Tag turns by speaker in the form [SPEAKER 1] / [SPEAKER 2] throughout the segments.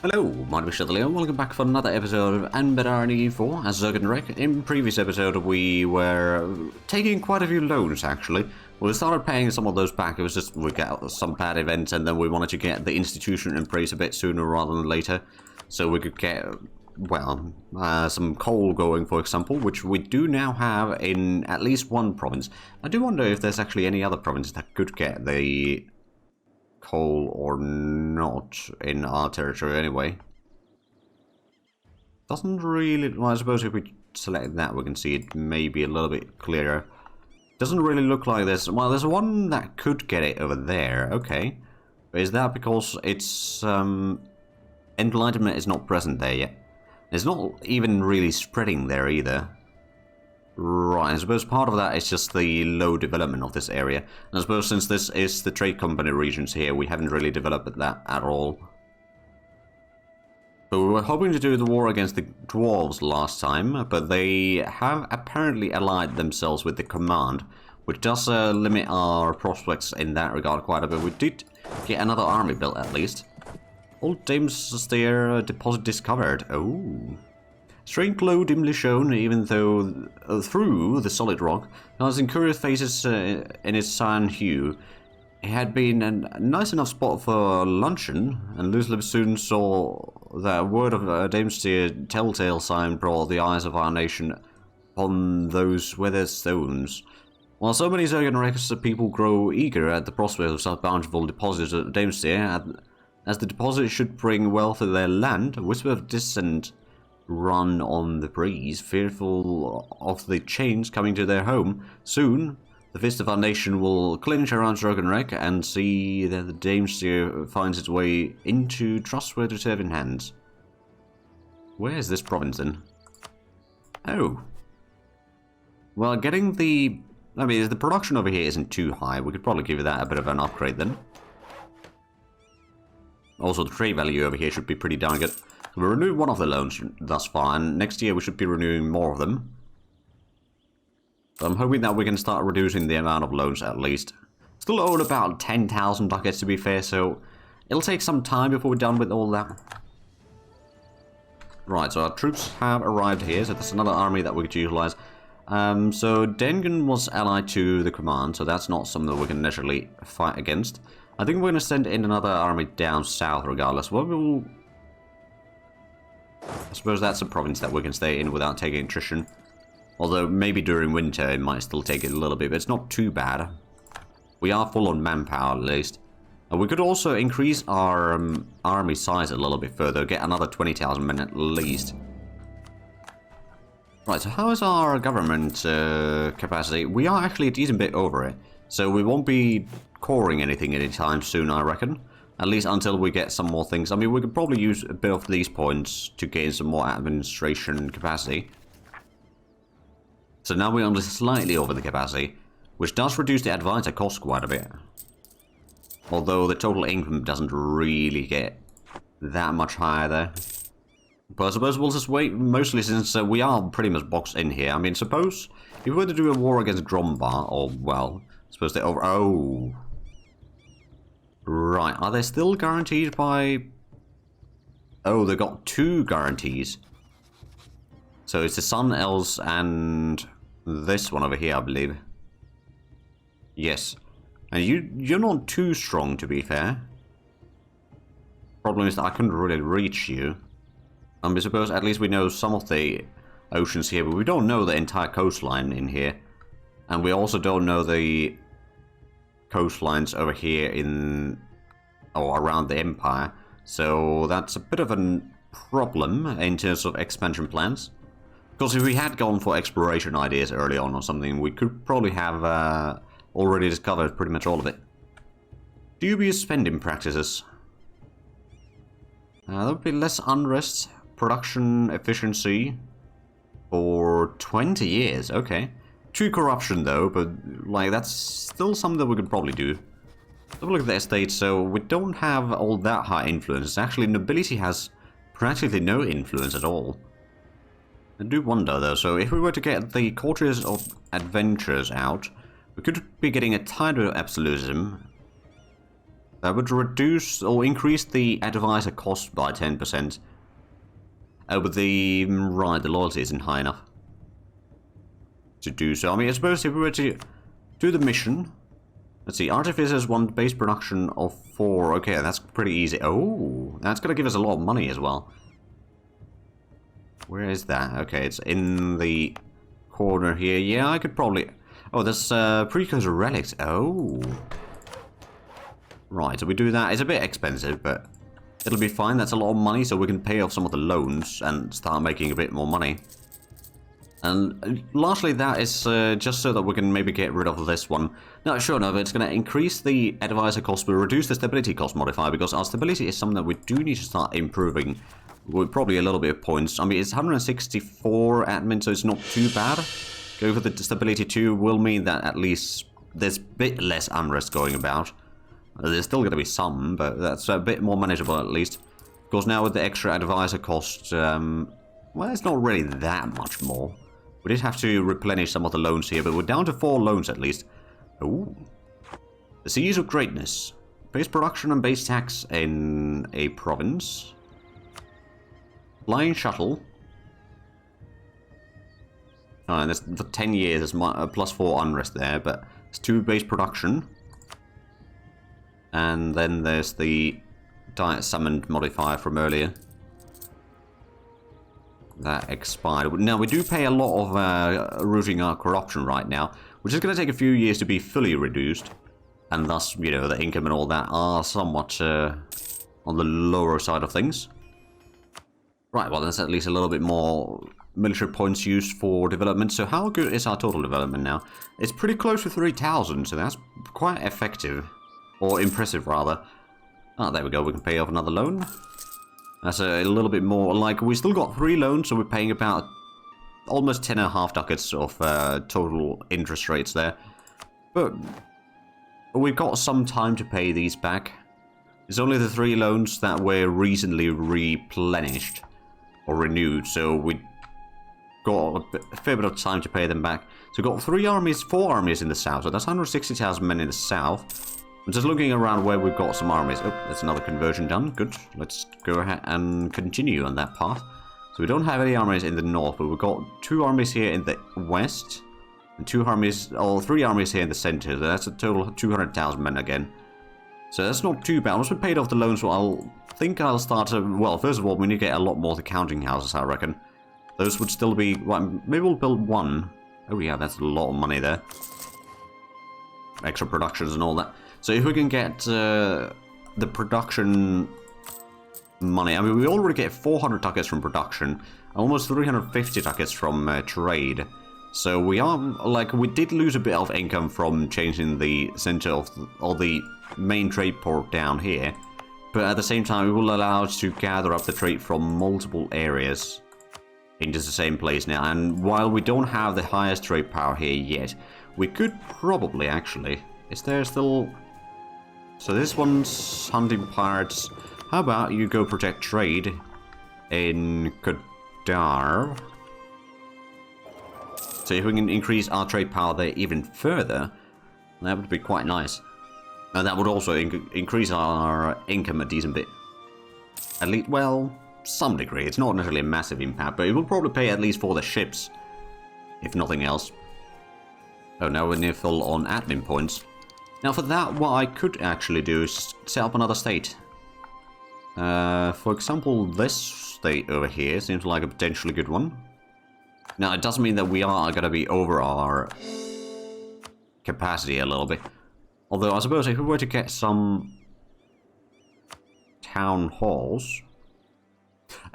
[SPEAKER 1] Hello, my name is Shadley and welcome back for another episode of Anbennar and EU4 as Zurkanrek. In previous episode we were taking quite a few loans actually. We started paying some of those back, it was just we got some bad events and then we wanted to get the institution in place a bit sooner rather than later. So we could get, well, some coal going for example, which we do now have in at least one province. I do wonder if there's actually any other province that could get the coal or not in our territory anyway. Doesn't really, well, I suppose if we select that we can see it maybe a little bit clearer. Doesn't really look like this. Well, there's one that could get it over there, okay. But is that because its enlightenment is not present there yet? It's not even really spreading there either. Right, I suppose part of that is just the low development of this area. And I suppose since this is the trade company regions here, we haven't really developed that at all. So we were hoping to do the war against the dwarves last time, but they have apparently allied themselves with the command, which does limit our prospects in that regard quite a bit. We did get another army built at least. Old Dame's deposit discovered. Oh. Strange glow dimly shown, even though through the solid rock, causing curious faces in its cyan hue. It had been a nice enough spot for luncheon, and Luzlib soon saw that a word of Dame's telltale sign brought the eyes of our nation upon those weathered stones. While so many Zurkanrek's people grow eager at the prospect of such bountiful deposits at Dame's as the deposit should bring wealth to their land, a whisper of dissent run on the breeze, fearful of the chains coming to their home. Soon, the fist of our nation will clinch around Zurkanrek and see that the Dame's finds its way into trustworthy serving hands. Where is this province then? Oh. Well, getting the... I mean, the production over here isn't too high. We could probably give that a bit of an upgrade then. Also, the trade value over here should be pretty darn good. We renewed one of the loans thus far, and next year we should be renewing more of them. So I'm hoping that we can start reducing the amount of loans at least. Still owe about 10,000 ducats to be fair, so it'll take some time before we're done with all that. Right, so our troops have arrived here, so that's another army that we could utilize. So Dengen was allied to the command, so that's not something that we can necessarily fight against. I think we're going to send in another army down south regardless. What we'll... I suppose that's a province that we can stay in without taking attrition. Although maybe during winter it might still take it a little bit, but it's not too bad. We are full on manpower at least. We could also increase our army size a little bit further, get another 20,000 men at least. Right, so how is our government capacity? We are actually a decent bit over it, so we won't be coring anything anytime soon, I reckon. At least until we get some more things. I mean, we could probably use a bit of these points to gain some more administration capacity. So now we're only slightly over the capacity, which does reduce the advisor cost quite a bit. Although the total income doesn't really get that much higher there. But I suppose we'll just wait, mostly since we are pretty much boxed in here. I mean, suppose if we were to do a war against Grombar, or, well, suppose they over... Oh... Right, are they still guaranteed by... Oh, they got 2 guarantees. So it's the Sun Elves and this one over here, I believe. Yes. And you're not too strong, to be fair. Problem is that I couldn't really reach you. I suppose at least we know some of the oceans here, but we don't know the entire coastline in here. And we also don't know the coastlines over here in or around the Empire, so that's a bit of a problem in terms of expansion plans. Because if we had gone for exploration ideas early on or something, we could probably have already discovered pretty much all of it. Dubious spending practices. There would be less unrest, production efficiency for 20 years, okay. True corruption though, but like that's still something that we could probably do. Have a look at the estate, so we don't have all that high influence. Actually, nobility has practically no influence at all. I do wonder though, so if we were to get the Courtiers of Adventures out, we could be getting a tide of absolutism. That would reduce or increase the advisor cost by 10%. Oh, but the loyalty isn't high enough to do so. I mean, I suppose if we were to do the mission, let's see, artificers want base production of 4. Okay, that's pretty easy. Oh, that's gonna give us a lot of money as well. Where is that? Okay, it's in the corner here. Yeah, I could probably. Oh, there's precursor relics. Oh. Right, so we do that. It's a bit expensive, but it'll be fine. That's a lot of money, so we can pay off some of the loans and start making a bit more money. And largely that is just so that we can maybe get rid of this one. Now, sure enough, it's going to increase the advisor cost, but reduce the stability cost modifier, because our stability is something that we do need to start improving with probably a little bit of points. I mean, it's 164 admin, so it's not too bad. Go for the stability 2 will mean that at least there's a bit less unrest going about. There's still going to be some, but that's a bit more manageable at least. Of course, now with the extra advisor cost, well, it's not really that much more. We did have to replenish some of the loans here, but we're down to 4 loans at least. Ooh. The Seas of Greatness. Base production and base tax in a province. Flying shuttle. And there's for 10 years, there's plus 4 unrest there, but it's 2 base production. And then there's the Diet Summoned modifier from earlier. That expired. Now, we do pay a lot of rooting our corruption right now, which is going to take a few years to be fully reduced. And thus, you know, the income and all that are somewhat on the lower side of things. Right, well, there's at least a little bit more military points used for development. So how good is our total development now? It's pretty close to 3,000, so that's quite effective. Or impressive, rather. Ah, there we go. We can pay off another loan. That's a little bit more. Like, we still got 3 loans, so we're paying about almost 10.5 ducats of total interest rates there. But we've got some time to pay these back. It's only the 3 loans that were recently replenished or renewed, so we got a fair bit of time to pay them back. So we've got 4 armies in the south, so that's 160,000 men in the south. I'm just looking around where we've got some armies. Oh, there's another conversion done. Good. Let's go ahead and continue on that path. So we don't have any armies in the north, but we've got 2 armies here in the west. And 3 armies here in the center. So that's a total of 200,000 men again. So that's not too bad. Once we paid off the loans, well, I'll start to... Well, first of all, we need to get a lot more of the counting houses, I reckon. Those would still be... Well, maybe we'll build 1. Oh yeah, that's a lot of money there. Extra productions and all that. So if we can get the production money, I mean, we already get 400 ducats from production, almost 350 ducats from trade. So we are, like, we did lose a bit of income from changing the center of the main trade port down here. But at the same time, it will allow us to gather up the trade from multiple areas into the same place now. And while we don't have the highest trade power here yet, we could probably actually... Is there still... So this one's hunting pirates. How about you go protect trade in Kadar? So if we can increase our trade power there even further, that would be quite nice. And that would also increase our income a decent bit. At least, well, some degree. It's not necessarily a massive impact, but it will probably pay at least for the ships, if nothing else. Oh, now we're near full on admin points. Now for that, what I could actually do is set up another state. For example, this state over here seems like a potentially good one. Now, it doesn't mean that we are going to be over our capacity a little bit. Although, I suppose if we were to get some town halls...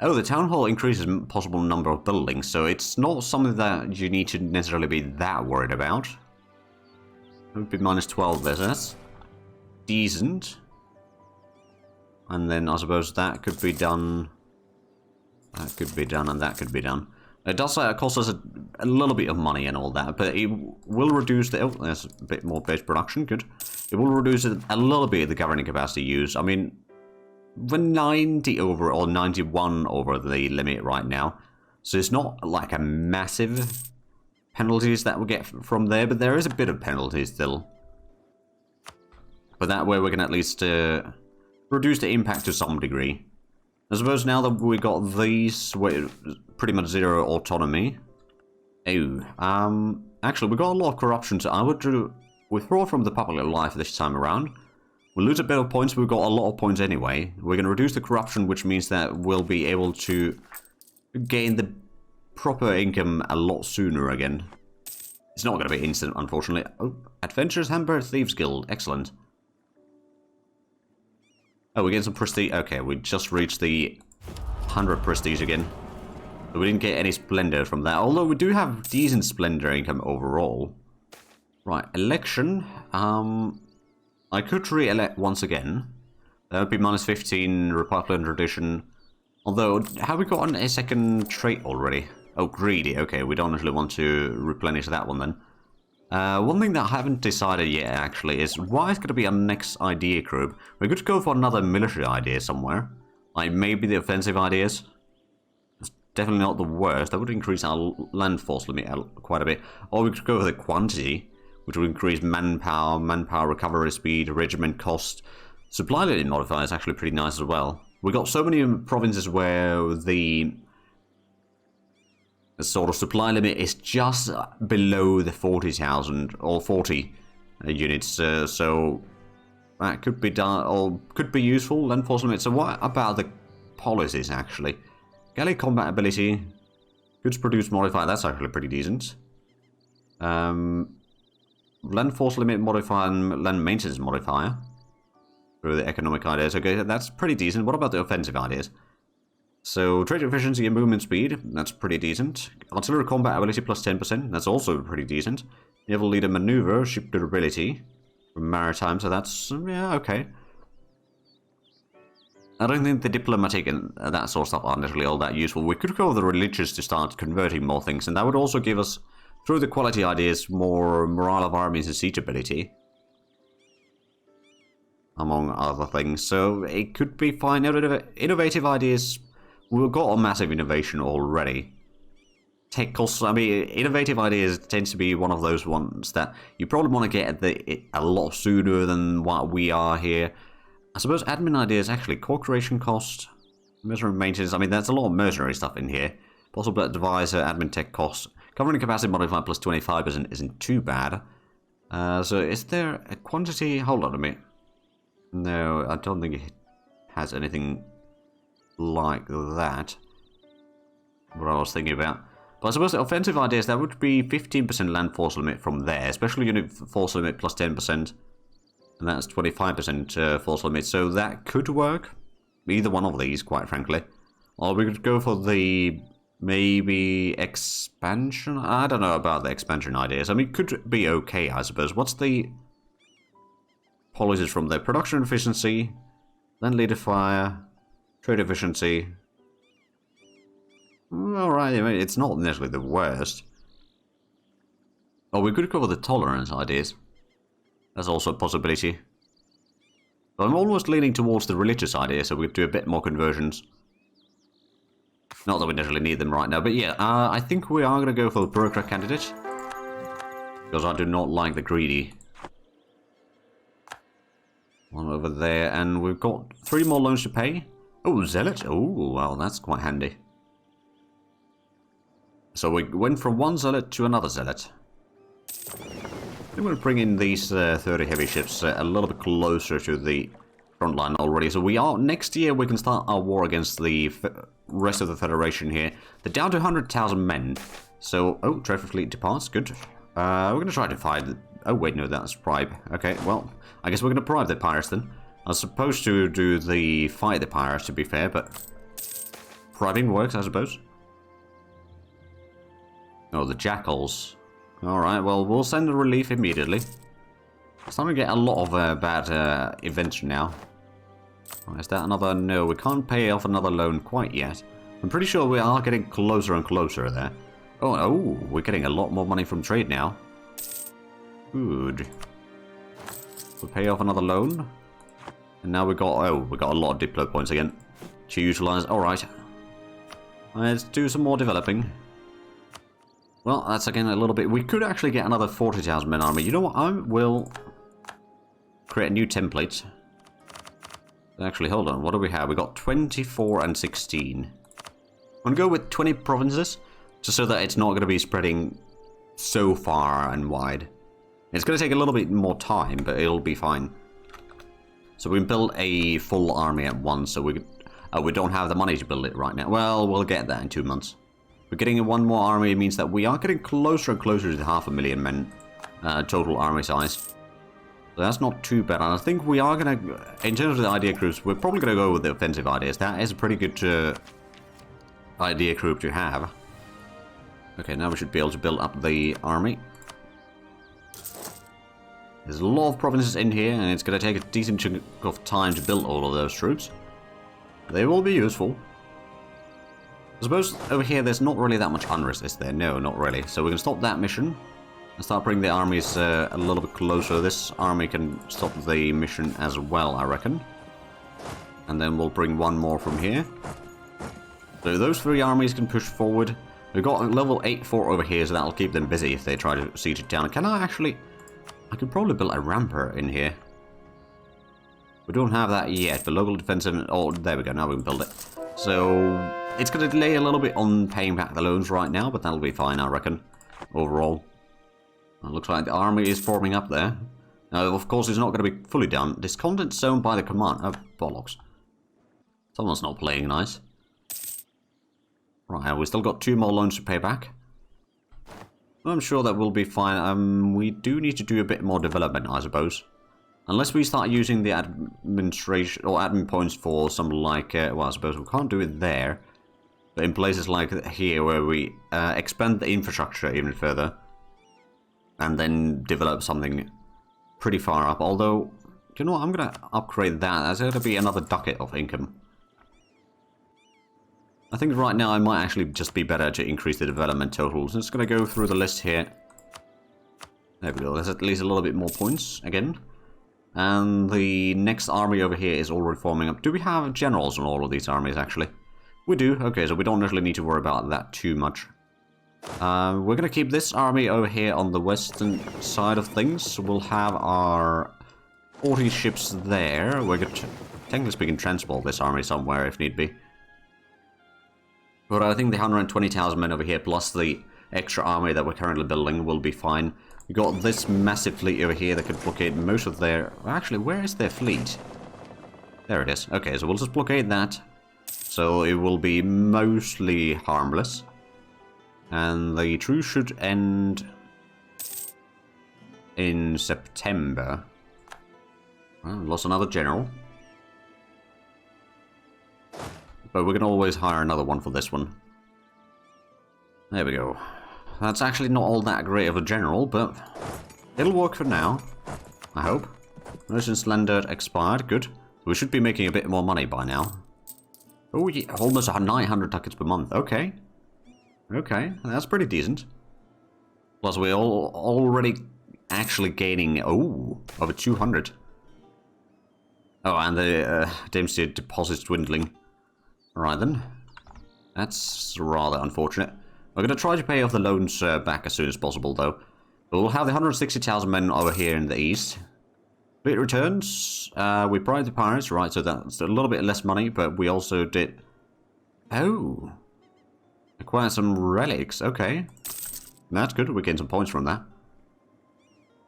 [SPEAKER 1] Oh, the town hall increases possible number of buildings, so it's not something that you need to necessarily be that worried about. It would be minus 12 there, so that's decent. And then I suppose that could be done. That could be done, and that could be done. It does cost us a little bit of money and all that, but it will reduce the... Oh, there's a bit more base production, good. It will reduce a little bit of the governing capacity used. I mean, we're 90 over, or 91 over the limit right now. So it's not like a massive penalties that we get from there, but there is a bit of penalties still. But that way we can at least reduce the impact to some degree. I suppose now that we got these with pretty much zero autonomy. Oh, actually we got a lot of corruption, so I would withdraw from the public life this time around. We'll lose a bit of points, but we've got a lot of points anyway. We're going to reduce the corruption, which means that we'll be able to gain the proper income a lot sooner again. It's not going to be instant, unfortunately. Oh, Adventurous Hamburg Thieves Guild. Excellent. Oh, we get some prestige. Okay, we just reached the 100 prestige again. But we didn't get any splendor from that. Although we do have decent splendor income overall. Right, election. I could re-elect once again. That would be minus 15 Republican tradition. Although, have we gotten a second trait already? Oh, greedy. Okay, we don't actually want to replenish that one then. One thing that I haven't decided yet, actually, is what is going to be our next idea group. We could go for another military idea somewhere. Like, maybe the offensive ideas. It's definitely not the worst. That would increase our land force limit quite a bit. Or we could go for the quantity, which would increase manpower recovery speed, regiment cost. Supply limit modifier is actually pretty nice as well. We got so many provinces where the sort of supply limit is just below the 40,000 or 40 units, so that could be done or could be useful. Land force limit. So what about the policies actually? Galley combat ability, goods produced modifier. That's actually pretty decent. Land force limit modifier and land maintenance modifier. Through the economic ideas. Okay, that's pretty decent. What about the offensive ideas? So, trade efficiency and movement speed, that's pretty decent. Artillery combat ability plus 10%, that's also pretty decent. Naval leader maneuver, ship durability from maritime, so that's, yeah, okay. I don't think the diplomatic and that sort of stuff aren't necessarily all that useful. We could go with the religious to start converting more things, and that would also give us, through the quality ideas, more morale of armies and siege ability. Among other things, so it could be fine. Innovative ideas, we've got a massive innovation already. Tech costs, I mean, innovative ideas tends to be one of those ones that you probably want to get a lot sooner than what we are here. I suppose admin ideas, actually, core creation cost, mercenary maintenance, I mean, there's a lot of mercenary stuff in here. Possible advisor, admin tech cost. Covering capacity modifier plus 25% isn't too bad. So is there a quantity, hold on a minute. No, I don't think it has anything like that. What I was thinking about. But I suppose the offensive ideas, that would be 15% land force limit from there. Special unit force limit plus 10%. And that's 25% force limit. So that could work. Either one of these, quite frankly. Or we could go for the maybe expansion. I don't know about the expansion ideas. I mean, it could be okay, I suppose. What's the policies from there? Production efficiency, land leader fire, trade efficiency. Alright, I mean, it's not necessarily the worst. Oh, we could cover the tolerance ideas. That's also a possibility. But I'm almost leaning towards the religious idea, so we could do a bit more conversions. Not that we necessarily need them right now, but yeah, I think we are going to go for the bureaucrat candidate. Because I do not like the greedy one over there, and we've got 3 more loans to pay. Oh, zealot. Oh, well, that's quite handy. So we went from one zealot to another zealot. I'm going to bring in these 30 heavy ships a little bit closer to the front line already. So we are, next year we can start our war against the rest of the Federation here. They're down to 100,000 men. So, oh, Treasure Fleet departs, good. We're going to try to find, oh wait, no, that's bribe. Okay, well, I guess we're going to bribe the pirates then. I was supposed to do the fight the pirates, to be fair, but bribing works, I suppose. Oh, the jackals. Alright, well, we'll send the relief immediately. Starting to get a lot of bad events now. Oh, is that another? No, we can't pay off another loan quite yet. I'm pretty sure we are getting closer and closer there. Oh, we're getting a lot more money from trade now. Good. We'll pay off another loan. And now we got a lot of Diplo points again to utilize. Alright. Let's do some more developing. Well, that's again a little bit. We could actually get another 40,000 men army. You know what? I will create a new template. Actually, hold on. What do we have? We got 24 and 16. I'm going to go with 20 provinces, just so that it's not going to be spreading so far and wide. It's going to take a little bit more time, but it'll be fine. So we can build a full army at once, so we don't have the money to build it right now. Well, we'll get that in 2 months. We're getting one more army. It means that we are getting closer and closer to the 500,000 men total army size. So that's not too bad. And I think we are going to, in terms of the idea groups, we're probably going to go with the offensive ideas. That is a pretty good idea group to have. Okay, now we should be able to build up the army. There's a lot of provinces in here, and it's going to take a decent chunk of time to build all of those troops. They will be useful. I suppose over here there's not really that much unrest, is there? No, not really. So we can stop that mission and start bringing the armies a little bit closer. This army can stop the mission as well, I reckon. And then we'll bring one more from here. So those 3 armies can push forward. We've got a level 8-4 over here, so that'll keep them busy if they try to siege it down. Can I actually... I could probably build a rampart in here. We don't have that yet, but local defensive... Oh, there we go, now we can build it. So, it's going to delay a little bit on paying back the loans right now, but that'll be fine, I reckon, overall. It looks like the army is forming up there. Now, of course, it's not going to be fully done. This content's zoned by the command... Oh, bollocks. Someone's not playing nice. Right, we still got 2 more loans to pay back. I'm sure that will be fine. We do need to do a bit more development, I suppose. Unless we start using the administration or admin points for something like, well, I suppose we can't do it there. But in places like here where we expand the infrastructure even further. And then develop something pretty far up. Although, you know what, I'm going to upgrade that. That's going to be another ducat of income. I think right now I might actually just be better to increase the development totals. I'm just going to go through the list here. There we go, there's at least a little bit more points again. And the next army over here is already forming up. Do we have generals on all of these armies actually? We do, okay, so we don't really need to worry about that too much. We're going to keep this army over here on the western side of things. We'll have our 40 ships there. We're going to, technically speaking, transport this army somewhere if need be. But I think the 120,000 men over here, plus the extra army that we're currently building, will be fine. We got this massive fleet over here that could blockade most of their... Actually, where is their fleet? There it is. Okay, so we'll just blockade that. So it will be mostly harmless. And the truce should end in September. Well, lost another general. But we can always hire another one for this one. There we go. That's actually not all that great of a general, but it'll work for now. I hope. Merchant's Landed expired. Good. We should be making a bit more money by now. Oh, yeah, almost 900 ducats per month. Okay. Okay, that's pretty decent. Plus, we're already actually gaining... Oh, over 200. Oh, and the Dempsey deposit's dwindling. Right then, that's rather unfortunate. We're going to try to pay off the loans back as soon as possible though. But we'll have the 160,000 men over here in the east. Fleet returns, we bribed the pirates, right, so that's a little bit less money, but we also did... Oh! Acquire some relics, okay. That's good, we gain some points from that.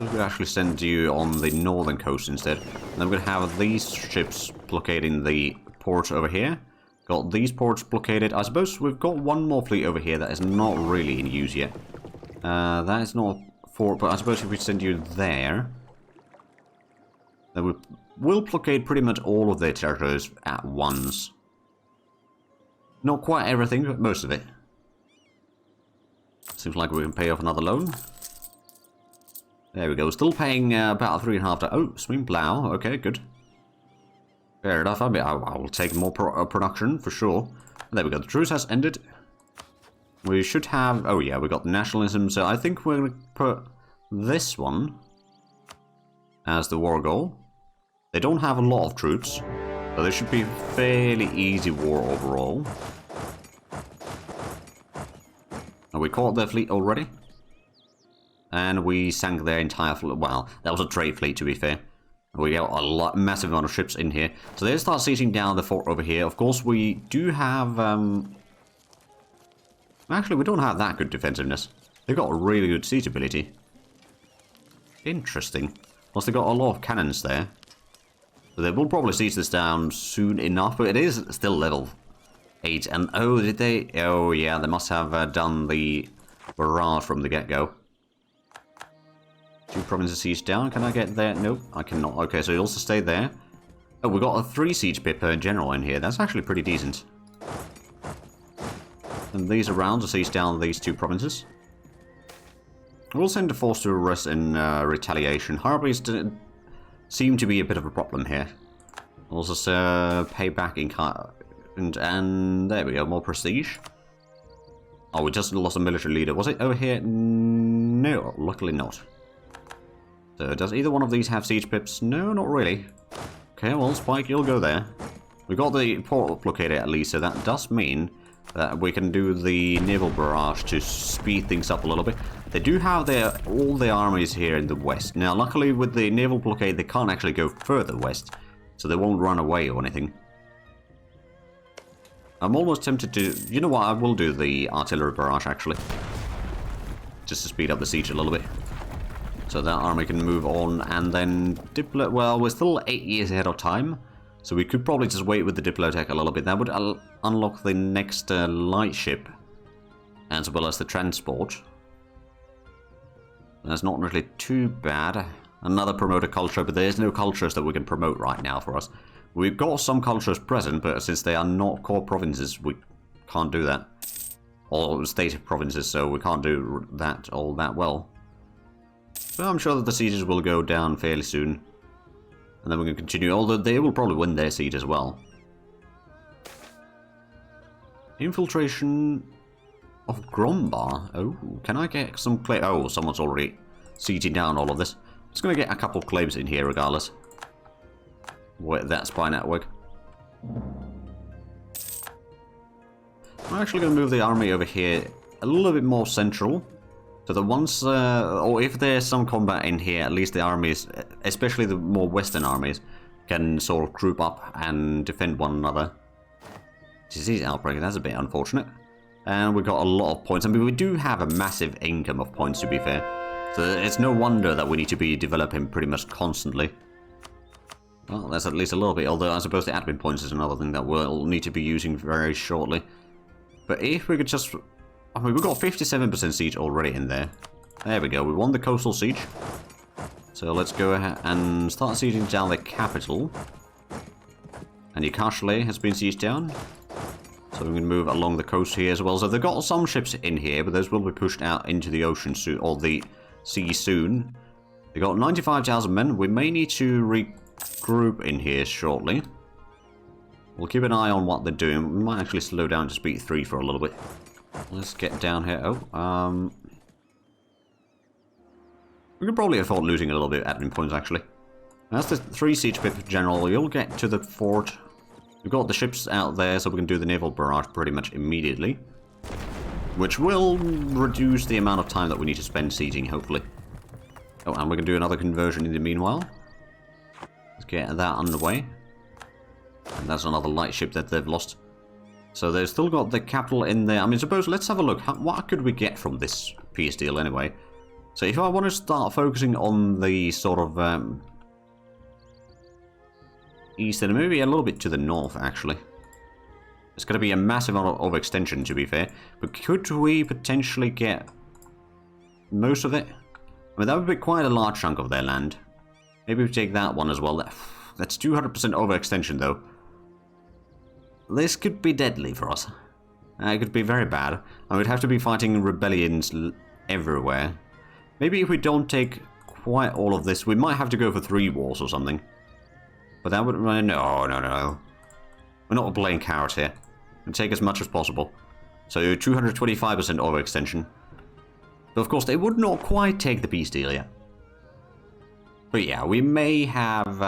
[SPEAKER 1] We actually send you on the northern coast instead. And then we're going to have these ships blockading the port over here. Got these ports blockaded. I suppose we've got one more fleet over here that is not really in use yet. That is not a fort, but I suppose if we send you there, then we'll blockade pretty much all of their territories at once. Not quite everything, but most of it. Seems like we can pay off another loan. There we go. Still paying about 3.5. Oh, swing plow. Okay, good. Fair enough. I mean, I will take more production for sure. There we go. The truce has ended. We should have... Oh yeah, we got nationalism. So I think we're going to put this one as the war goal. They don't have a lot of troops, so this should be a fairly easy war overall. And we caught their fleet already. And we sank their entire fleet. Well, that was a trade fleet to be fair. We got a massive amount of ships in here. So they start sieging down the fort over here. Of course, we do have... Actually, we don't have that good defensiveness. They've got a really good siege ability. Interesting. Plus, they've got a lot of cannons there. So they will probably siege this down soon enough, but it is still level 8. And, oh, did they? Oh, yeah, they must have done the barrage from the get-go. 2 provinces siege down. Can I get there? Nope, I cannot. Okay, so you also stay there. Oh, we got a 3 siege pip per general in here. That's actually pretty decent. And these are rounds to siege down these 2 provinces. We'll send a force to arrest in retaliation. Harpies seem to be a bit of a problem here. We'll just pay back in kind. And there we go, more prestige. Oh, we just lost a military leader. Was it over here? No, luckily not. So does either one of these have siege pips? No, not really. Okay, well, Spike, you'll go there. We got the port blockade at least, so that does mean that we can do the naval barrage to speed things up a little bit. They do have all their armies here in the west. Now, luckily with the naval blockade, they can't actually go further west, so they won't run away or anything. I'm almost tempted to... You know what, I will do the artillery barrage, actually. Just to speed up the siege a little bit. So that army can move on, and then... Well, we're still 8 years ahead of time. So we could probably just wait with the Diplotech a little bit. That would unlock the next light ship, as well as the transport. That's not really too bad. Another promoter culture, but there's no cultures that we can promote right now for us. We've got some cultures present, but since they are not core provinces, we can't do that. Or state provinces, so we can't do that all that well. But I'm sure that the sieges will go down fairly soon. And then we can continue, although they will probably win their siege as well. Infiltration of Grombar. Oh, can I get some claim? Oh, someone's already sieging down all of this. Just going to get a couple of claims in here regardless. With that spy network. I'm actually going to move the army over here a little bit more central. So that once, or if there's some combat in here, at least the armies, especially the more western armies, can sort of group up and defend one another. Disease outbreak, that's a bit unfortunate. And we got a lot of points. I mean, we do have a massive income of points, to be fair. So it's no wonder that we need to be developing pretty much constantly. Well, that's at least a little bit, although I suppose the admin points is another thing that we'll need to be using very shortly. But if we could just... I mean, we've got 57% siege already in there. There we go, we won the coastal siege. So let's go ahead and start sieging down the capital. And Yukashle has been sieged down. So we can move along the coast here as well. So they've got some ships in here, but those will be pushed out into the ocean soon, or the sea soon. They've got 95,000 men. We may need to regroup in here shortly. We'll keep an eye on what they're doing. We might actually slow down to speed 3 for a little bit. Let's get down here. Oh, we could probably afford losing a little bit of admin points, actually. That's the 3 siege pip general. You'll get to the fort. We've got the ships out there, so we can do the naval barrage pretty much immediately. Which will reduce the amount of time that we need to spend sieging, hopefully. Oh, and we can do another conversion in the meanwhile. Let's get that underway. And that's another light ship that they've lost. So they've still got the capital in there. I mean, suppose, let's have a look. What could we get from this peace deal anyway? So if I want to start focusing on the sort of east and maybe a little bit to the north, actually. It's going to be a massive amount of extension, to be fair. But could we potentially get most of it? I mean, that would be quite a large chunk of their land. Maybe we take that one as well. That's 200% overextension, though. This could be deadly for us. It could be very bad. I would have to be fighting rebellions everywhere. Maybe if we don't take quite all of this, we might have to go for 3 wars or something. But that would... No. We're not playing carrot here. We take as much as possible. So 225% overextension. But of course, they would not quite take the peace deal yet. But yeah, we may have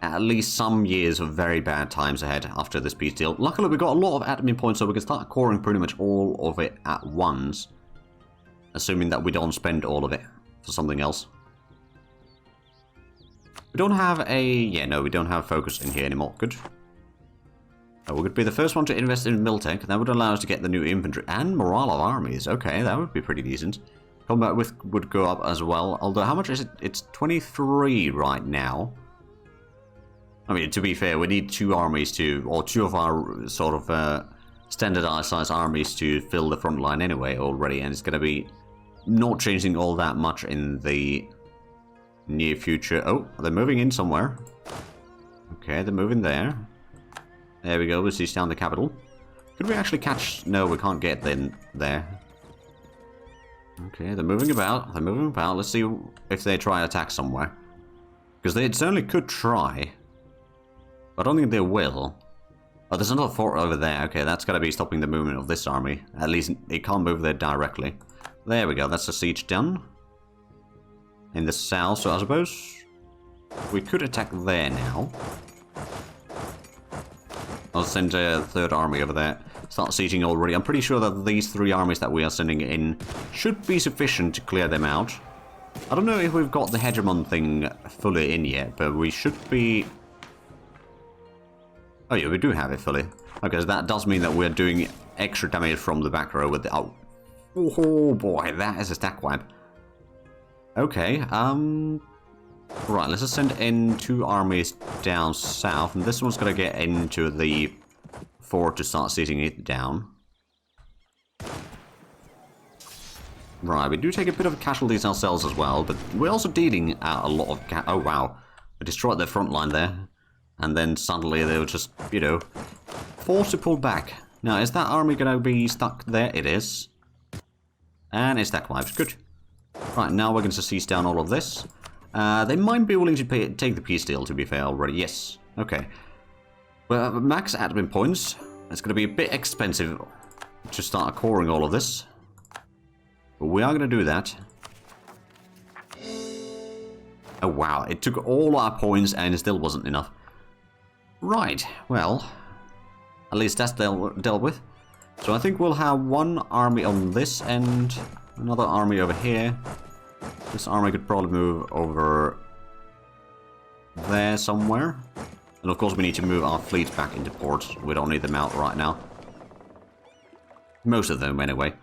[SPEAKER 1] at least some years of very bad times ahead after this peace deal. Luckily, we got a lot of admin points, so we can start coring pretty much all of it at once. Assuming that we don't spend all of it for something else. We don't have a... Yeah, no, we don't have focus in here anymore. Good. We could be the first one to invest in Miltech. That would allow us to get the new infantry and morale of armies. Okay, that would be pretty decent. Combat would go up as well. Although, how much is it? It's 23 right now. I mean, to be fair, we need 2 armies to... Or 2 of our sort of standardized size armies to fill the front line anyway already. And it's going to be not changing all that much in the near future. Oh, they're moving in somewhere. Okay, they're moving there. There we go, we'll siege down the capital. Could we actually catch... No, we can't get them there. Okay, they're moving about. They're moving about. Let's see if they try to attack somewhere. Because they certainly could try. But I don't think they will. Oh, there's another fort over there. Okay, that's got to be stopping the movement of this army. At least it can't move there directly. There we go, that's the siege done. In the south, so I suppose we could attack there now. I'll send a 3rd army over there. Start sieging already. I'm pretty sure that these 3 armies that we are sending in should be sufficient to clear them out. I don't know if we've got the hegemon thing fully in yet, but we should be... Oh yeah, we do have it fully. Okay, so that does mean that we're doing extra damage from the back row with the... Oh boy, that is a stack wipe. Okay, right, let's just send in 2 armies down south, and this one's going to get into the fort to start sieging it down. Right, we do take a bit of casualties ourselves as well, but we're also dealing out a lot of... Oh wow, we destroyed their front line there, and then suddenly they were just, you know, forced to pull back. Now, is that army going to be stuck there? It is. And it's stack wiped. Good. Right, now we're going to siege down all of this. They might be willing to take the peace deal, to be fair, already. Yes. Okay. Well, max admin points. It's going to be a bit expensive to start coring all of this. But we are going to do that. Oh, wow. It took all our points and it still wasn't enough. Right. Well, at least that's dealt with. So I think we'll have 1 army on this end. Another army over here. This army could probably move over there somewhere. And of course we need to move our fleet back into port. We don't need them out right now. Most of them anyway.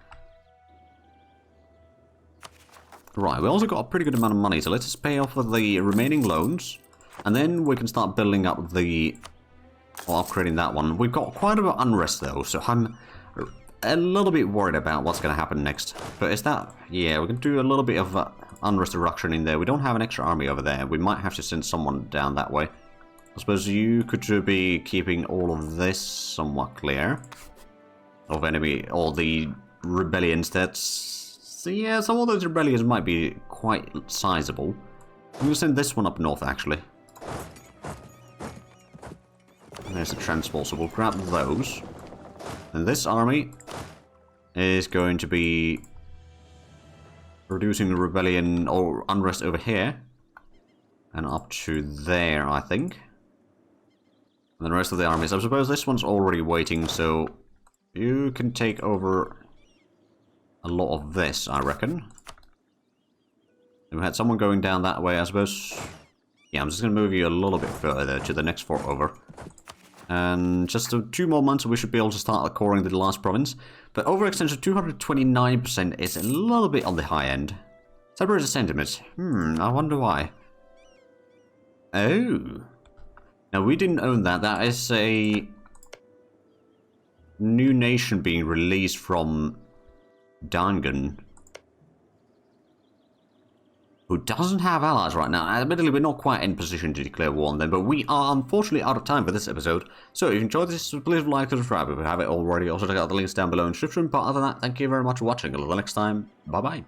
[SPEAKER 1] Right, we also got a pretty good amount of money, so let's just pay off the remaining loans. And then we can start building up the... or upgrading that one. We've got quite a bit of unrest though, so I'm a little bit worried about what's going to happen next. But is that... yeah, we can do a little bit of unrest reduction in there. We don't have an extra army over there. We might have to send someone down that way. I suppose you could be keeping all of this somewhat clear. Of enemy... all the rebellions that's... so yeah, some of those rebellions might be quite sizable. I'm going to send this one up north, actually. There's the transport, so we'll grab those. And this army is going to be reducing the rebellion or unrest over here. And up to there, I think. And the rest of the armies. I suppose this one's already waiting, so you can take over a lot of this, I reckon. We had someone going down that way, I suppose. Yeah, I'm just going to move you a little bit further to the next fort over. And just 2 more months we should be able to start coring the last province. But overextension 229% is a little bit on the high end. Separated sentiment. I wonder why. Oh. Now we didn't own that. That is a new nation being released from Dangan, who doesn't have allies right now. Admittedly, we're not quite in position to declare war on them, but we are unfortunately out of time for this episode. So if you enjoyed this, please like and subscribe if you haven't already. Also check out the links down below in the description. But other than that, thank you very much for watching. Until next time, bye bye.